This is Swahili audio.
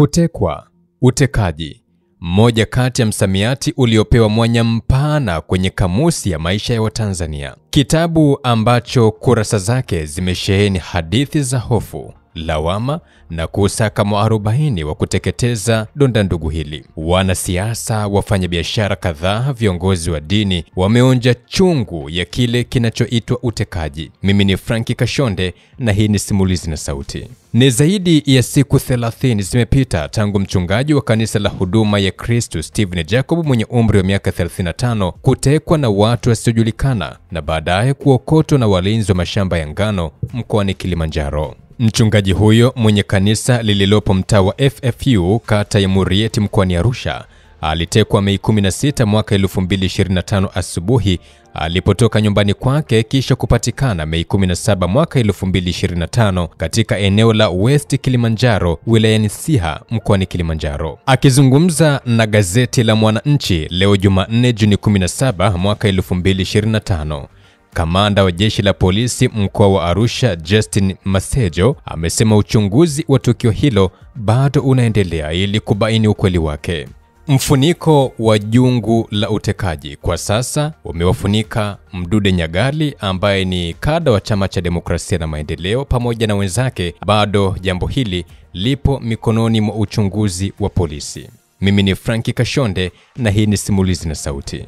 Kutekwa, utekaji, mmoja kati ya msamiati uliopewa mwanya mpana kwenye kamusi ya maisha ya Watanzania. Kitabu ambacho kurasa zake zimesheheni hadithi za hofu, lawama na kusaka mwarobaini wa kuteketeza donda ndugu hili. Wanasiasa, wafanyabiashara kadhaa, viongozi wa dini wameonja chungu ya kile kinachoitwa utekaji. Mimi ni Franki Kashonde na hii ni Simulizi na Sauti. Ni zaidi ya siku 30 zimepita tangu mchungaji wa kanisa la Huduma ya Kristo Stephen Jacob mwenye umri wa miaka 35 kutekwa na watu wasiojulikana na baadaye kuokotwa na walinzi wa mashamba ya ngano mkoani Kilimanjaro. Mchungaji huyo mwenye kanisa lililopo mtaa wa FFU kata ya Murieti mkoani Arusha alitekwa Mei 16 mwaka 2025 asubuhi alipotoka nyumbani kwake kisha kupatikana Mei 17 mwaka 2025 katika eneo la West Kilimanjaro wilayani Siha mkoani Kilimanjaro. Akizungumza na gazeti la Mwananchi leo Jumanne Juni 17 mwaka 2025, Kamanda wa jeshi la polisi mkoa wa Arusha Justin Masejo amesema uchunguzi wa tukio hilo bado unaendelea ili kubaini ukweli wake. Mfuniko wa jungu la utekaji kwa sasa umewafunika Mdude Nyagali ambaye ni kada wa Chama cha Demokrasia na Maendeleo pamoja na wenzake. Bado jambo hili lipo mikononi mwa uchunguzi wa polisi. Mimi ni Franki Kashonde na hii ni Simulizi na Sauti.